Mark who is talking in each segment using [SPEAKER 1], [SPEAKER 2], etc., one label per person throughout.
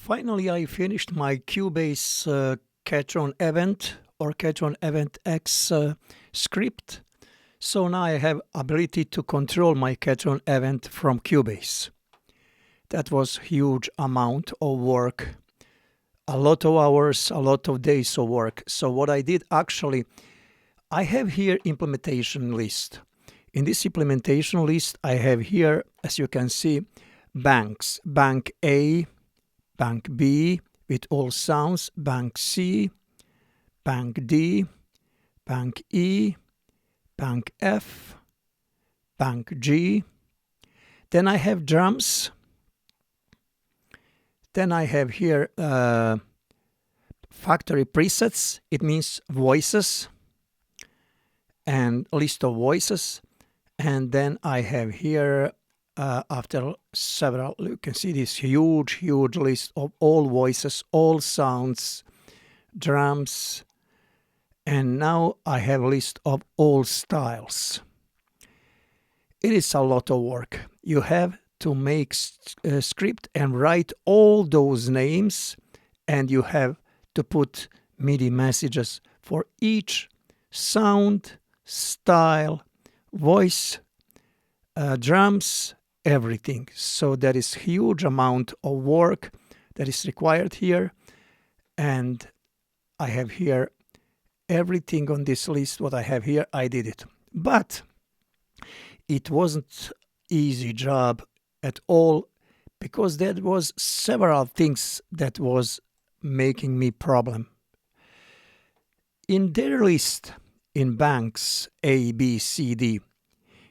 [SPEAKER 1] Finally, I finished my Cubase Ketron event or Ketron event X script. So now I have ability to control my Ketron event from Cubase. That was huge amount of work, a lot of hours, a lot of days of work. So what I did actually, I have here implementation list. In this implementation list, I have here, as you can see, banks. Bank A, Bank B with all sounds, Bank C, Bank D, Bank E, Bank F, Bank G. Then I have drums. Then I have here factory presets. It means voices and a list of voices. And then I have here, after several, you can see this huge list of all voices, all sounds, drums. And now I have a list of all styles. It is a lot of work. You have to make a script and write all those names, and you have to put MIDI messages for each sound, style, voice, drums, everything. So there is huge amount of work that is required here, and I have here everything on this list. What I have here, I did it, but it wasn't easy job at all, because there was several things that was making me problem. In their list, in banks A, B, C, D,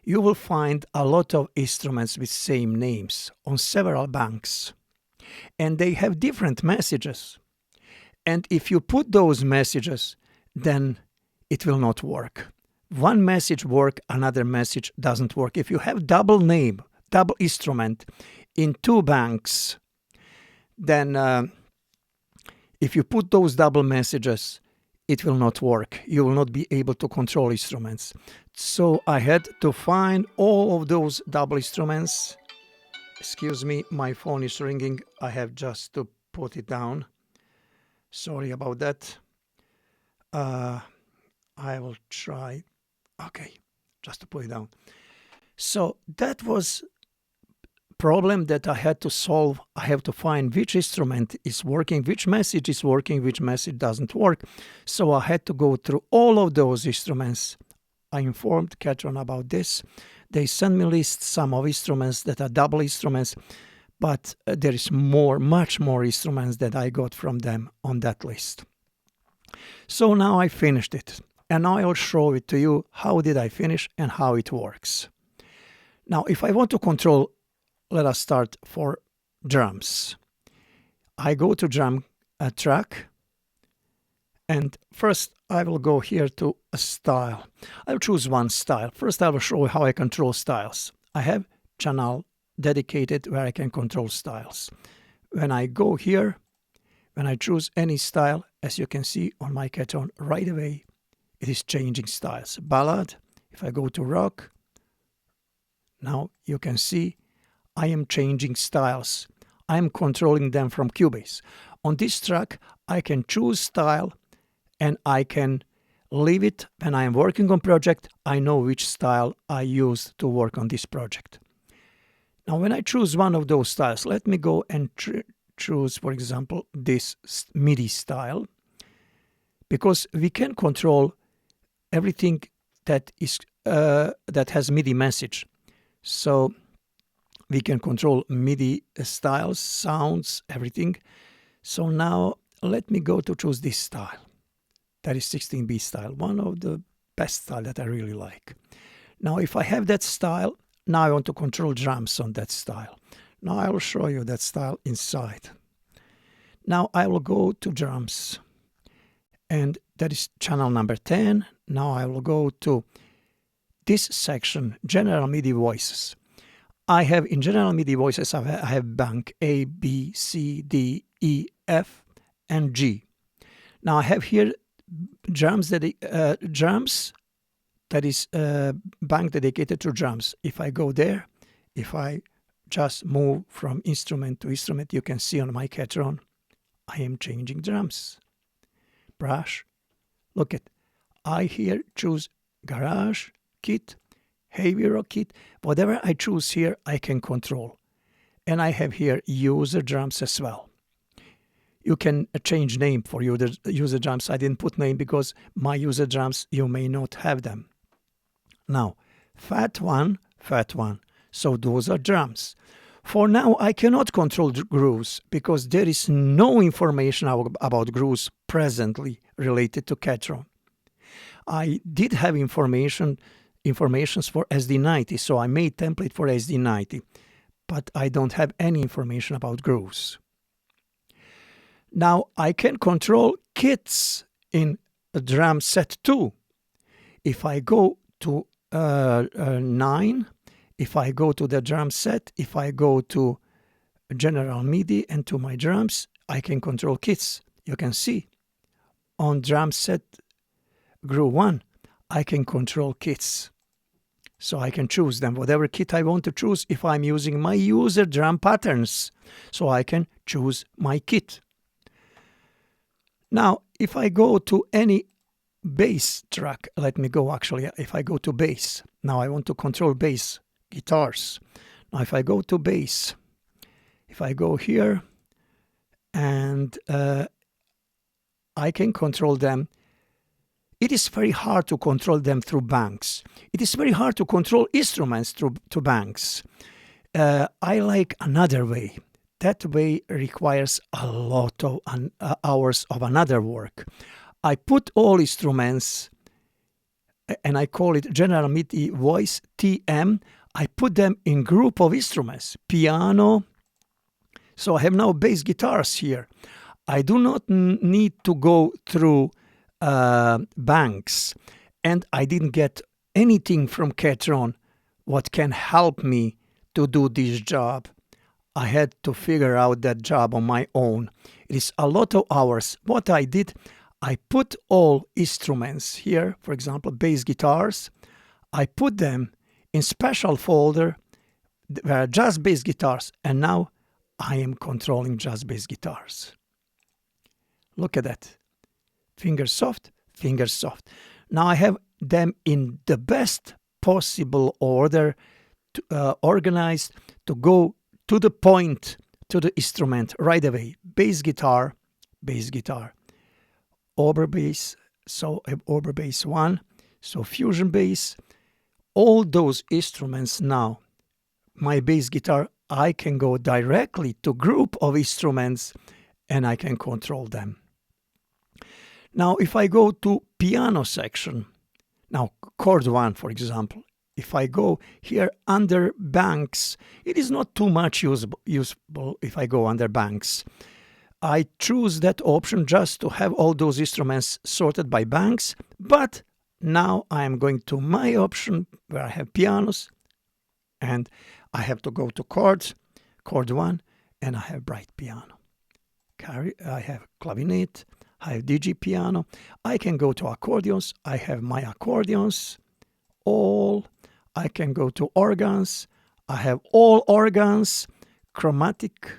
[SPEAKER 1] you will find a lot of instruments with same names on several banks, and they have different messages. And if you put those messages, then it will not work. One message works, another message doesn't work. If you have double name, double instrument in two banks, then if you put those double messages, it will not work. You will not be able to control instruments. So I had to find all of those double instruments. Excuse me, my phone is ringing. I have just to put it down. Sorry about that. I will try. Okay, just to put it down. So that was problem that I had to solve. I have to find which instrument is working, which message is working, which message doesn't work. So I had to go through all of those instruments. I informed Ketron about this. They sent me list some of instruments that are double instruments, but there is much more instruments that I got from them on that list. So now I finished it, and now I will show it to you how did I finish and how it works. Now, if I want to control, let us start for drums. I go to drum track, and first I will go here to a style. I'll choose one style. First I will show you how I control styles. I have channel dedicated where I can control styles. When I go here, when I choose any style, as you can see on my Ketron right away, it is changing styles. Ballad, if I go to rock, now you can see I am changing styles. I am controlling them from Cubase. On this track, I can choose style, and I can leave it. When I am working on project, I know which style I use to work on this project. Now, when I choose one of those styles, let me go and choose, for example, this MIDI style, because we can control everything that is that has MIDI message. So we can control MIDI styles, sounds, everything. So now let me go to choose this style. That is 16B style, one of the best style that I really like. Now if I have that style, now I want to control drums on that style. Now I will show you that style inside. Now I will go to drums, and that is channel number 10. Now I will go to this section, General MIDI Voices. I have in General MIDI Voices, I have bank A, B, C, D, E, F, and G. Now I have here drums that is bank dedicated to drums. If I go there, if I just move from instrument to instrument, you can see on my Ketron I am changing drums. Brush. Look at, I here choose garage kit, heavy rock kit. Whatever I choose here, I can control. And I have here user drums as well. You can change name for user drums. I didn't put name because my user drums, you may not have them. Now, fat one. So those are drums. For now, I cannot control grooves because there is no information about grooves presently related to Ketron. I did have informations for SD90, so I made template for SD90, but I don't have any information about grooves. Now I can control kits in a drum set 2. If I go to 9, if I go to the drum set, if I go to general MIDI and to my drums, I can control kits. You can see on drum set groove 1, I can control kits. So I can choose them, whatever kit I want to choose if I'm using my user drum patterns. So I can choose my kit. Now, if I go to any bass track, let me go actually, if I go to bass, now I want to control bass guitars. Now if I go to bass, if I go here and I can control them, it is very hard to control them through banks. It is very hard to control instruments through banks. I like another way. That way requires a lot of hours of another work. I put all instruments, and I call it General MIDI Voice, TM. I put them in group of instruments, piano. So I have now bass guitars here. I do not need to go through banks, and I didn't get anything from Ketron what can help me to do this job. I had to figure out that job on my own. It is a lot of hours. What I did, I put all instruments here, for example, bass guitars. I put them in special folder where just bass guitars, and now I am controlling just bass guitars. Look at that. Fingers soft, fingers soft. Now I have them in the best possible order, organized to go to the point, to the instrument right away. Bass guitar, overbass, so I have overbass 1, so fusion bass. All those instruments now, my bass guitar, I can go directly to group of instruments and I can control them. Now if I go to piano section, now chord 1 for example, if I go here under banks, it is not too much usable if I go under banks. I choose that option just to have all those instruments sorted by banks, but now I am going to my option where I have pianos, and I have to go to chords, chord 1, and I have bright piano. I have clavinet, I have DG piano. I can go to accordions, I have my accordions, all. I can go to organs, I have all organs, chromatic,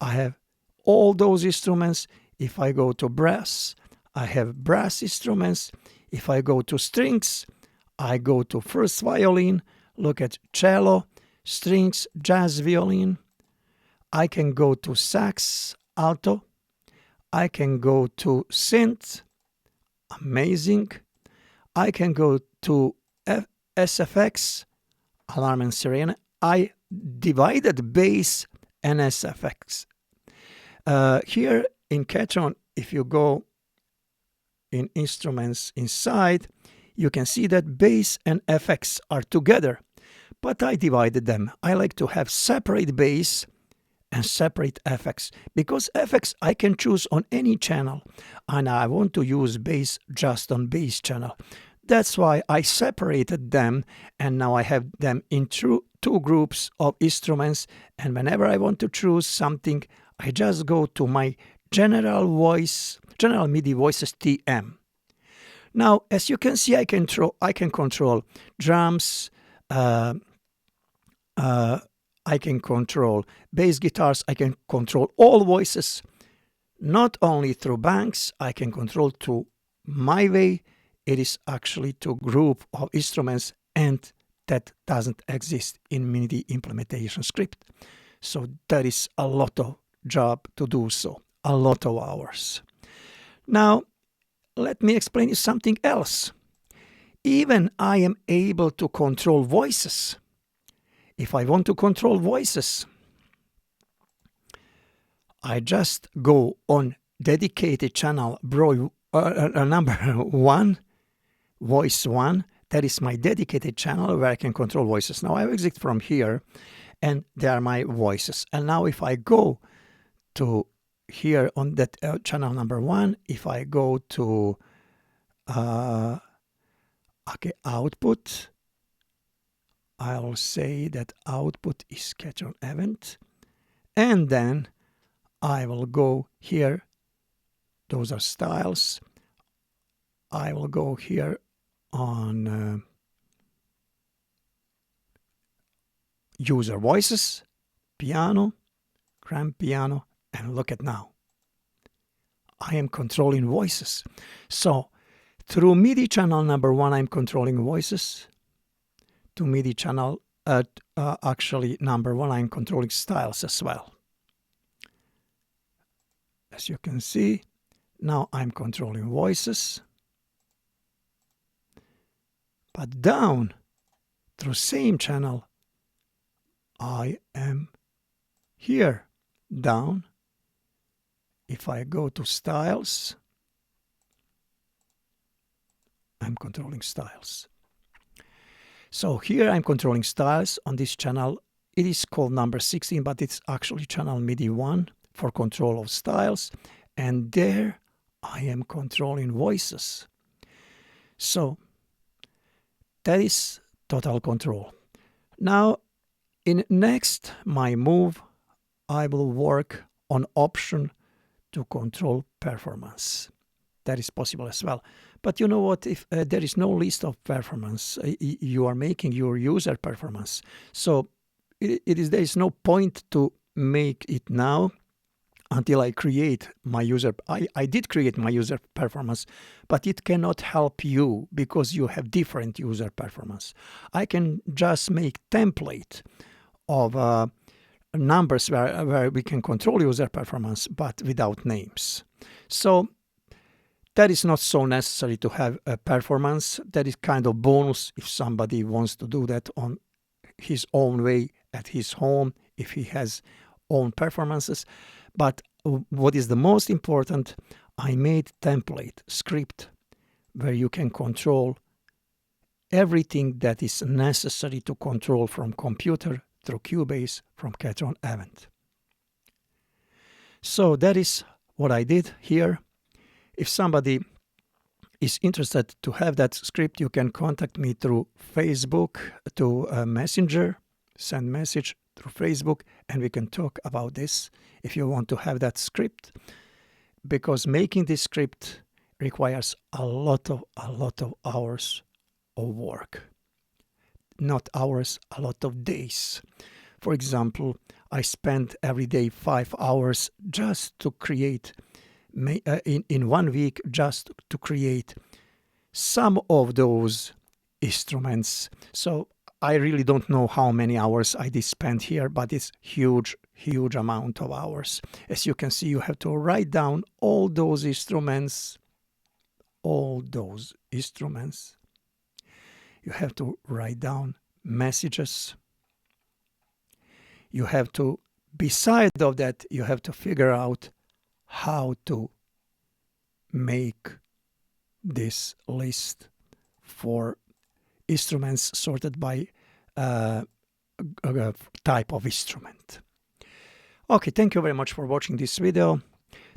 [SPEAKER 1] I have all those instruments. If I go to brass, I have brass instruments. If I go to strings, I go to first violin, look at cello, strings, jazz violin. I can go to sax, alto. I can go to synth, amazing. I can go to SFX, alarm and sirene. I divided bass and SFX. Here in Ketron, if you go in instruments inside, you can see that bass and FX are together, but I divided them. I like to have separate bass and separate FX, because FX I can choose on any channel, and I want to use bass just on bass channel. That's why I separated them, and now I have them in two groups of instruments, and whenever I want to choose something, I just go to my General MIDI Voices TM. Now, as you can see, I can control drums, I can control bass guitars, I can control all voices. not only through banks, I can control through my way. It is actually to group of instruments, and that doesn't exist in MIDI implementation script. So that is a lot of job to do so, a lot of hours. Now, let me explain you something else. Even I am able to control voices. If I want to control voices, I just go on dedicated channel number 1, voice 1. That is my dedicated channel where I can control voices. Now I exit from here, and there are my voices. And now if I go to here on that channel number 1, if I go to output, I'll say that output is Ketron event, and then I will go here. Those are styles. I will go here on user voices, piano, grand piano, and look at now. I am controlling voices. So through MIDI channel number 1, I'm controlling voices. To MIDI channel, actually number 1, I'm controlling styles as well. As you can see, now I'm controlling voices. But down through same channel, I am here down. If I go to styles, I'm controlling styles. So here I'm controlling styles on this channel. It is called number 16, but it's actually channel MIDI 1 for control of styles. And there I am controlling voices. So that is total control. Now, in next my move, I will work on option to control performance. That is possible as well. But you know what? If there is no list of performance, you are making your user performance. So there is no point to make it now until I create my user. I did create my user performance, but it cannot help you because you have different user performance. I can just make template of numbers where we can control user performance, but without names. So that is not so necessary to have a performance. That is kind of bonus if somebody wants to do that on his own way at his home, if he has own performances. But what is the most important, I made template script where you can control everything that is necessary to control from computer through Cubase from Ketron event. So that is what I did here. If somebody is interested to have that script, you can contact me through Facebook, to Messenger, send message through Facebook, and we can talk about this if you want to have that script, because making this script requires a lot of hours of work. Not hours, a lot of days. For example, I spend every day 5 hours just to create, in 1 week, just to create some of those instruments. So I really don't know how many hours I did spend here, but it's huge amount of hours. As you can see, you have to write down all those instruments. You have to write down messages. You have to, beside of that, you have to figure out how to make this list for instruments sorted by type of instrument. Okay, thank you very much for watching this video.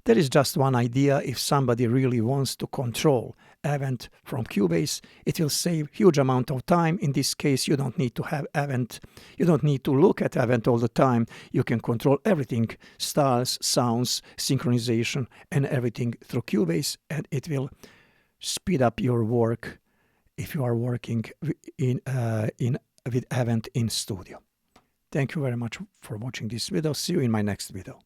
[SPEAKER 1] There is just one idea. If somebody really wants to control event from Cubase, it will save huge amount of time. In this case, you don't need to have event. You don't need to look at event all the time. You can control everything, styles, sounds, synchronization, and everything through Cubase, and it will speed up your work if you are working with event in studio. Thank you very much for watching this video. See you in my next video.